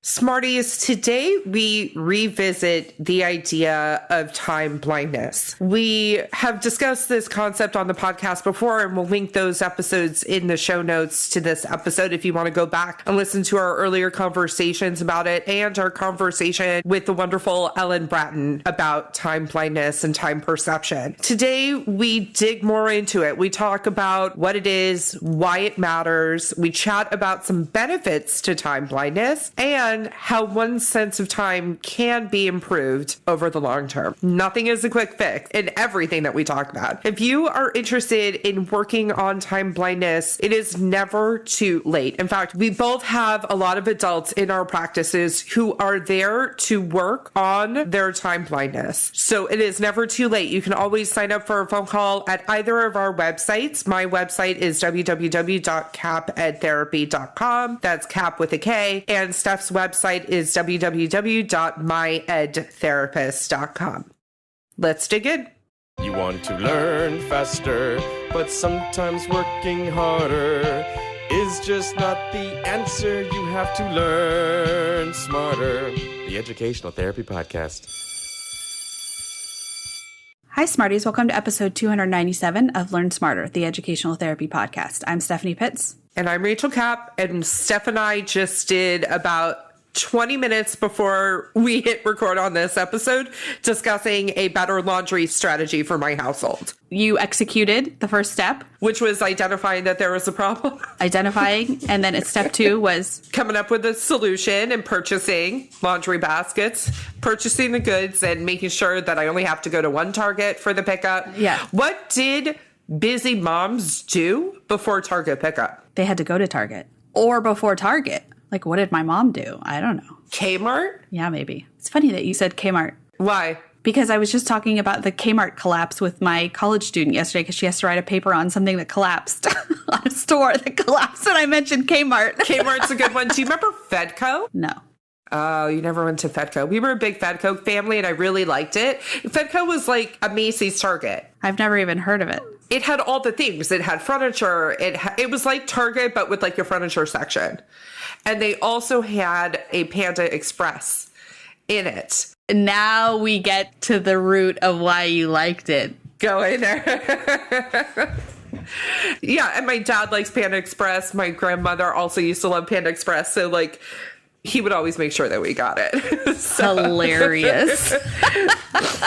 Smarties, today we revisit the idea of time blindness. We have discussed this concept on the podcast before, and we'll link those episodes in the show notes to this episode if you want to go back and listen to our earlier conversations about it and our conversation with the wonderful Ellen Bratton about time blindness and time perception. Today, we dig more into it. We talk about what it is, why it matters. We chat about some benefits to time blindness and how one's sense of time can be improved over the long term. Nothing is a quick fix in everything that we talk about. If you are interested in working on time blindness, it is never too late. In fact, we both have a lot of adults in our practices who are there to work on their time blindness. So it is never too late. You can always sign up for a phone call at either of our websites. My website is www.kappedtherapy.com. That's Kapp with a K. And Steph's website is www.myedtherapist.com. Let's dig in. You want to learn faster, but sometimes working harder is just not the answer. You have to learn smarter. The Educational Therapy Podcast. Hi, Smarties. Welcome to episode 297 of Learn Smarter, the Educational Therapy Podcast. I'm Stephanie Pitts. And I'm Rachel Kapp. And Steph and I just did about 20 minutes before we hit record on this episode discussing a better laundry strategy for my household. You executed the first step, which was identifying that there was a problem. Identifying. And then step two was coming up with a solution and purchasing laundry baskets, purchasing the goods and making sure that I only have to go to one Target for the pickup. Yeah. What did busy moms do before Target pickup? They had to go to Target or before Target. Like, what did my mom do? I don't know. Kmart? Yeah, maybe. It's funny that you said Kmart. Why? Because I was just talking about the Kmart collapse with my college student yesterday because she has to write a paper on something that collapsed on a store that collapsed, and I mentioned Kmart. Kmart's a good one. Do you remember Fedco? No. Oh, you never went to Fedco. We were a big Fedco family, and I really liked it. Fedco was like a Macy's Target. I've never even heard of it. It had all the things. It had furniture. It was like Target, but with like your furniture section. And they also had a Panda Express in it. Now we get to the root of why you liked it. Go in there. Yeah, and my dad likes Panda Express. My grandmother also used to love Panda Express. So, like, he would always make sure that we got it. Hilarious.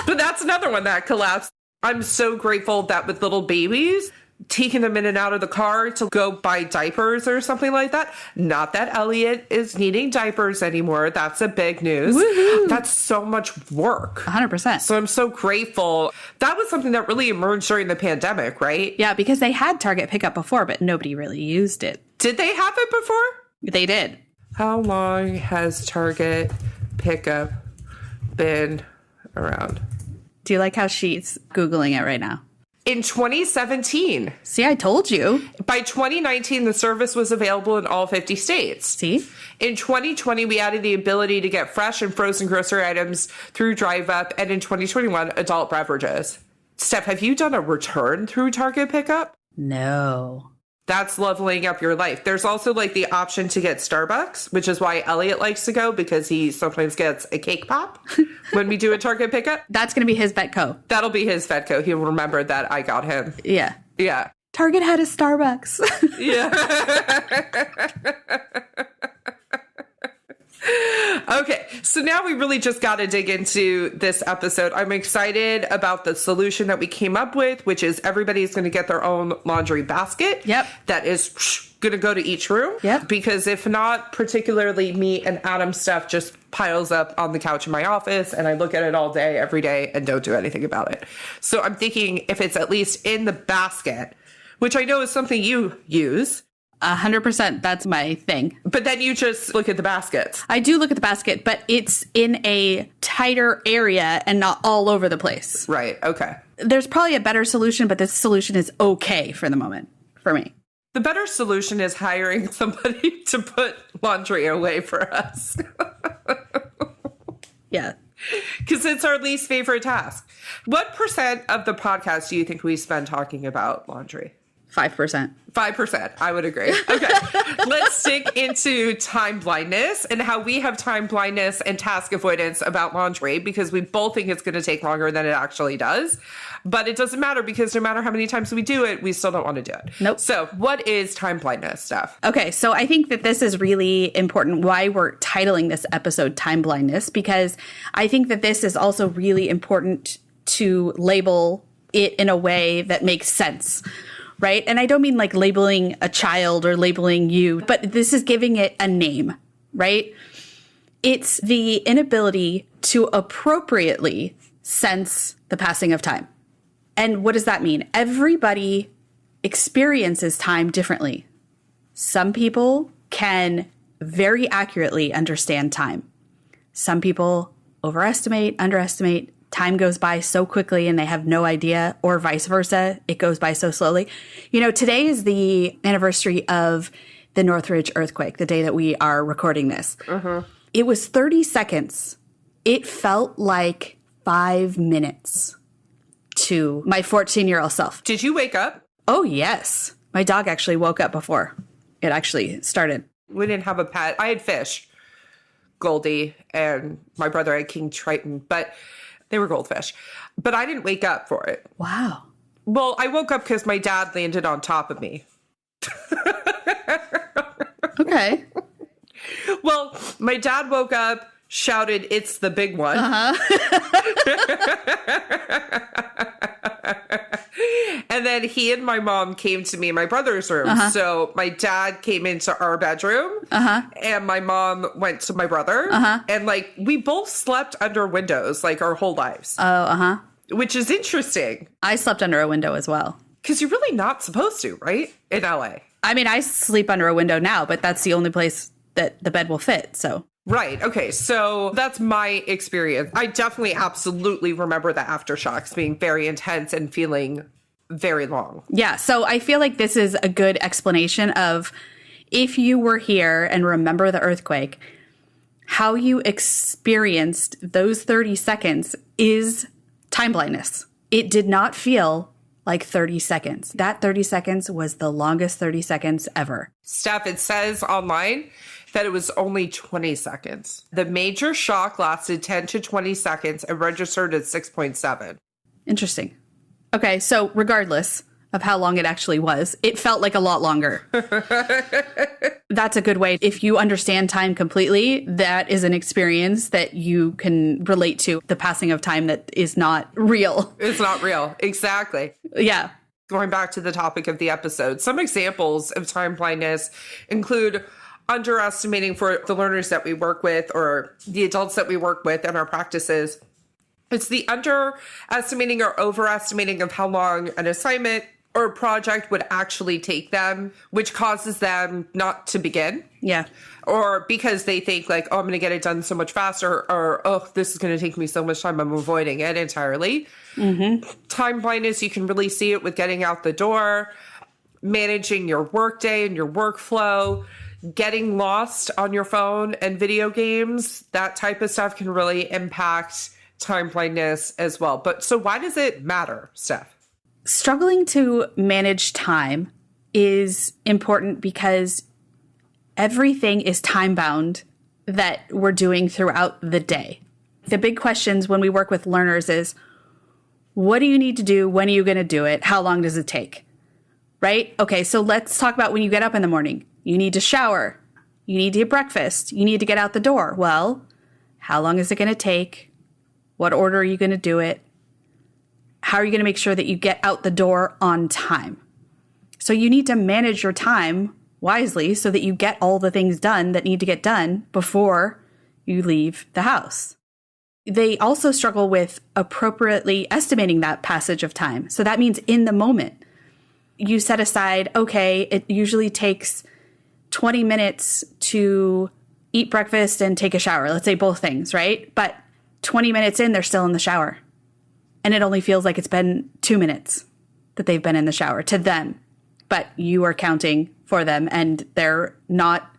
But that's another one that collapsed. I'm so grateful that with little babies, taking them in and out of the car to go buy diapers or something like that. Not that Elliot is needing diapers anymore. That's a big news. Woo-hoo. That's so much work. 100%. So I'm so grateful. That was something that really emerged during the pandemic, right? Yeah, because they had Target pickup before, but nobody really used it. Did they have it before? They did. How long has Target pickup been around? Do you like how she's Googling it right now? In 2017. See, I told you. By 2019, the service was available in all 50 states. See? In 2020, we added the ability to get fresh and frozen grocery items through Drive Up, and in 2021, adult beverages. Steph, have you done a return through Target pickup? No. That's leveling up your life. There's also like the option to get Starbucks, which is why Elliot likes to go because he sometimes gets a cake pop when we do a Target pickup. That's going to be his Vetco. That'll be his Vetco. He'll remember that I got him. Yeah. Yeah. Target had a Starbucks. Yeah. Okay, so now we really just got to dig into this episode. I'm excited about the solution that we came up with, which is everybody's going to get their own laundry basket. Yep. That is going to go to each room. Yep. Because if not, particularly me and Adam's stuff just piles up on the couch in my office, and I look at it all day, every day, and don't do anything about it. So I'm thinking if it's at least in the basket, which I know is something you use. 100%. That's my thing. But then you just look at the baskets. I do look at the basket, but it's in a tighter area and not all over the place. Right. Okay. There's probably a better solution, but this solution is okay for the moment for me. The better solution is hiring somebody to put laundry away for us. Yeah. Because it's our least favorite task. What % of the podcast do you think we spend talking about laundry? 5%. 5%. I would agree. Okay. Let's dig into time blindness and how we have time blindness and task avoidance about laundry, because we both think it's going to take longer than it actually does. But it doesn't matter, because no matter how many times we do it, we still don't want to do it. Nope. So what is time blindness, Steph? Okay, so I think that this is really important why we're titling this episode Time Blindness, because I think that this is also really important to label it in a way that makes sense. Right? And I don't mean like labeling a child or labeling you, but this is giving it a name, right? It's the inability to appropriately sense the passing of time. And what does that mean? Everybody experiences time differently. Some people can very accurately understand time. Some people overestimate, underestimate. Time goes by so quickly and they have no idea, or vice versa. It goes by so slowly. You know, today is the anniversary of the Northridge earthquake, the day that we are recording this. It was 30 seconds. It felt like 5 minutes to my 14-year-old self. Did you wake up? Oh, yes. My dog actually woke up before it actually started. We didn't have a pet. I had fish, Goldie, and my brother had King Triton, but they were goldfish. But I didn't wake up for it. Wow. Well, I woke up because my dad landed on top of me. Okay. Well, my dad woke up, shouted, "It's the big one." And then he and my mom came to me in my brother's room. So my dad came into our bedroom and my mom went to my brother. And like we both slept under windows like our whole lives. Which is interesting. I slept under a window as well. Because you're really not supposed to, right? In LA. I mean, I sleep under a window now, but that's the only place that the bed will fit. So. Right. Okay. So that's my experience. I definitely absolutely remember the aftershocks being very intense and feeling very long. Yeah. So I feel like this is a good explanation of if you were here and remember the earthquake, how you experienced those 30 seconds is time blindness. It did not feel like 30 seconds. That 30 seconds was the longest 30 seconds ever. Steph, it says online that it was only 20 seconds. The major shock lasted 10 to 20 seconds and registered at 6.7. Interesting. Okay, so regardless of how long it actually was, it felt like a lot longer. That's a good way. If you understand time completely, that is an experience that you can relate to, the passing of time that is not real. It's not real. Exactly. Yeah. Going back to the topic of the episode, some examples of time blindness include underestimating for the learners that we work with or the adults that we work with in our practices. It's the underestimating or overestimating of how long an assignment or a project would actually take them, which causes them not to begin. Yeah. Or because they think like, oh, I'm going to get it done so much faster, or, oh, this is going to take me so much time, I'm avoiding it entirely. Time blindness, you can really see it with getting out the door, managing your workday and your workflow, getting lost on your phone and video games. That type of stuff can really impact time blindness as well. But so why does it matter, Steph? Struggling to manage time is important because everything is time bound that we're doing throughout the day. The big questions when we work with learners is, what do you need to do? When are you going to do it? How long does it take? Right? Okay, so let's talk about when you get up in the morning. You need to shower. You need to eat breakfast. You need to get out the door. Well, how long is it going to take? What order are you going to do it? How are you going to make sure that you get out the door on time? So you need to manage your time wisely so that you get all the things done that need to get done before you leave the house. They also struggle with appropriately estimating that passage of time. So that means in the moment, you set aside, okay, it usually takes 20 minutes to eat breakfast and take a shower. Let's say both things, right? But 20 minutes in, they're still in the shower. And it only feels like it's been 2 minutes that they've been in the shower to them. But you are counting for them and they're not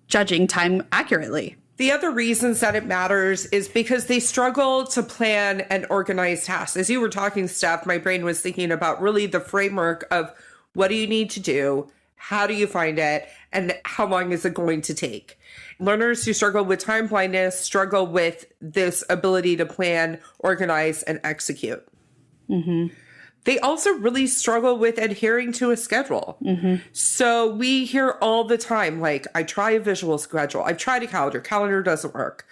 judging time accurately. The other reasons that it matters is because they struggle to plan and organize tasks. As you were talking, Steph, my brain was thinking about really the framework of What do you need to do? How do you find it? And how long is it going to take? Learners who struggle with time blindness struggle with this ability to plan, organize, and execute. Mm-hmm. They also really struggle with adhering to a schedule. Mm-hmm. So we hear all the time, like, I try a visual schedule. I've tried a calendar. Calendar doesn't work.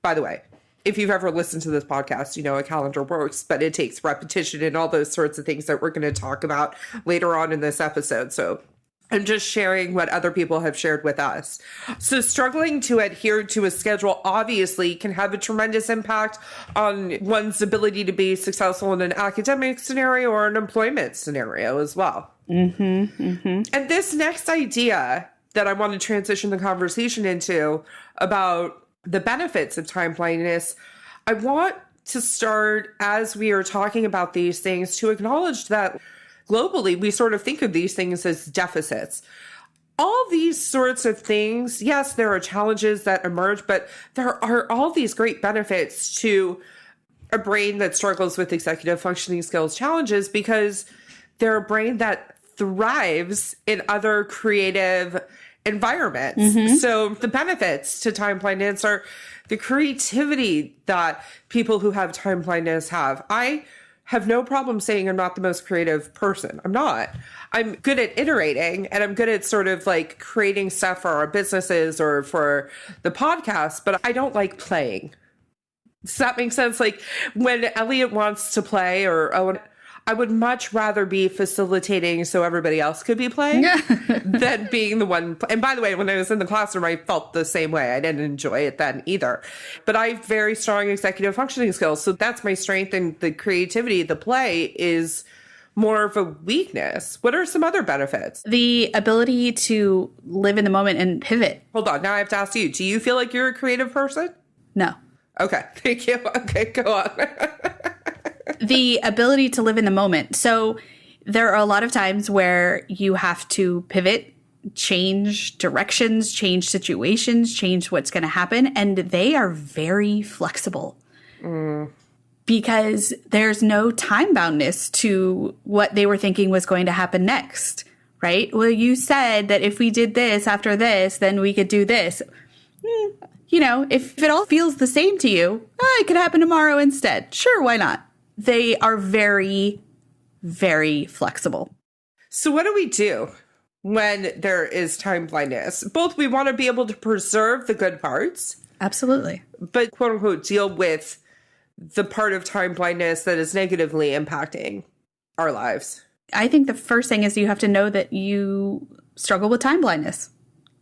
By the way, if you've ever listened to this podcast, you know a calendar works, but it takes repetition and all those sorts of things that we're going to talk about later on in this episode. So I'm just sharing what other people have shared with us. So struggling to adhere to a schedule obviously can have a tremendous impact on one's ability to be successful in an academic scenario or an employment scenario as well. Mm-hmm, mm-hmm. And this next idea that I want to transition the conversation into about the benefits of time blindness, I want to start, as we are talking about these things, to acknowledge that globally, we sort of think of these things as deficits. All these sorts of things, yes, there are challenges that emerge, but there are all these great benefits to a brain that struggles with executive functioning skills challenges because they're a brain that thrives in other creative environments. Mm-hmm. So the benefits to time blindness are the creativity that people who have time blindness have. I have no problem saying I'm not the most creative person. I'm not. I'm good at iterating and I'm good at sort of like creating stuff for our businesses or for the podcast, but I don't like playing. Does that make sense? Like when Elliot wants to play or Owen, I would much rather be facilitating so everybody else could be playing than being the one. And by the way, when I was in the classroom, I felt the same way. I didn't enjoy it then either. But I have very strong executive functioning skills. So that's my strength, and the creativity, the play is more of a weakness. What are some other benefits? The ability to live in the moment and pivot. Hold on. Now I have to ask you, do you feel like you're a creative person? No. Okay. Thank you. Okay, go on. The ability to live in the moment. So there are a lot of times where you have to pivot, change directions, change situations, change what's going to happen. And they are very flexible because there's no time boundness to what they were thinking was going to happen next, right? Well, you said that if we did this after this, then we could do this. You know, if it all feels the same to you, it could happen tomorrow instead. Sure, why not? They are very, very flexible. So what do we do when there is time blindness? Both we want to be able to preserve the good parts. Absolutely. But quote unquote, deal with the part of time blindness that is negatively impacting our lives. I think the first thing is you have to know that you struggle with time blindness.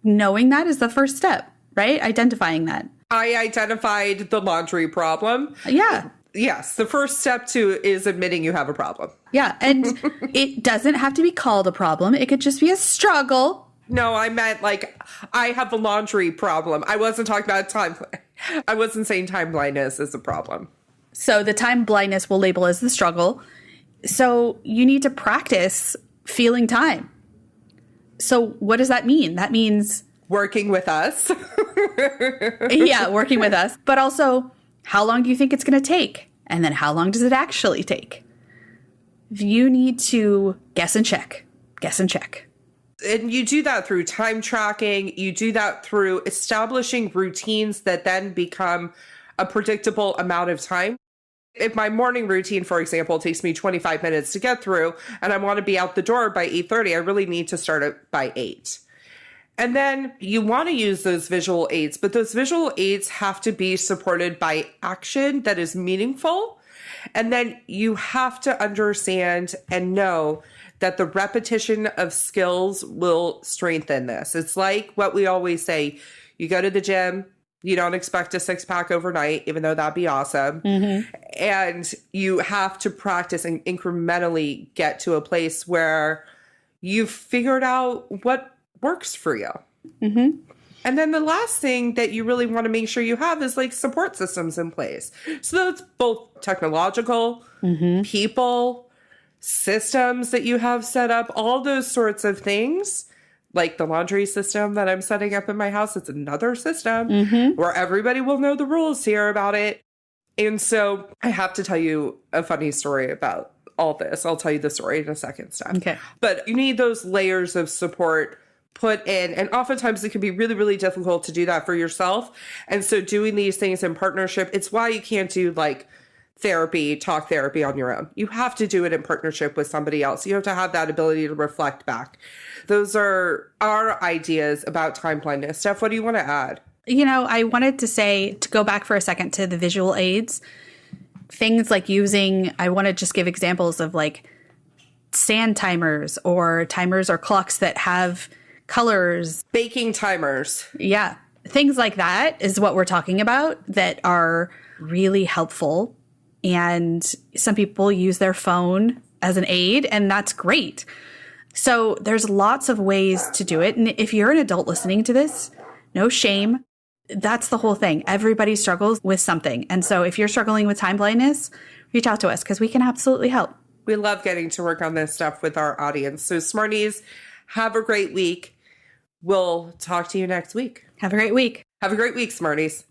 Knowing that is the first step, right? Identifying that. I identified the laundry problem. Yeah. Yes, the first step is admitting you have a problem. Yeah, and it doesn't have to be called a problem. It could just be a struggle. No, I meant like I have a laundry problem. I wasn't talking about time. I wasn't saying time blindness is a problem. So the time blindness we'll label as the struggle. So you need to practice feeling time. So what does that mean? That means working with us. Yeah, working with us. But also, how long do you think it's going to take? And then how long does it actually take? You need to guess and check. Guess and check. And you do that through time tracking. You do that through establishing routines that then become a predictable amount of time. If my morning routine, for example, takes me 25 minutes to get through and I want to be out the door by 8:30, I really need to start it by 8. And then you want to use those visual aids, but those visual aids have to be supported by action that is meaningful. And then you have to understand and know that the repetition of skills will strengthen this. It's like what we always say, you go to the gym, you don't expect a six-pack overnight, even though that'd be awesome. Mm-hmm. And you have to practice and incrementally get to a place where you've figured out what works for you. Mm-hmm. And then the last thing that you really want to make sure you have is like support systems in place. So that's both technological, people, systems that you have set up, all those sorts of things. Like the laundry system that I'm setting up in my house, it's another system where everybody will know the rules here about it. And so I have to tell you a funny story about all this. I'll tell you the story in a second, Steph. Okay. But you need those layers of support put in. And oftentimes it can be really, really difficult to do that for yourself. And so doing these things in partnership, it's why you can't do like talk therapy on your own. You have to do it in partnership with somebody else. You have to have that ability to reflect back. Those are our ideas about time blindness. Steph, what do you want to add? I wanted to say, to go back for a second to the visual aids, things like I want to just give examples of like stand timers or clocks that have colors. Baking timers. Yeah. Things like that is what we're talking about that are really helpful. And some people use their phone as an aid, and that's great. So there's lots of ways to do it. And if you're an adult listening to this, no shame. That's the whole thing. Everybody struggles with something. And so if you're struggling with time blindness, reach out to us because we can absolutely help. We love getting to work on this stuff with our audience. So Smarties, have a great week. We'll talk to you next week. Have a great week. Have a great week, Smarties.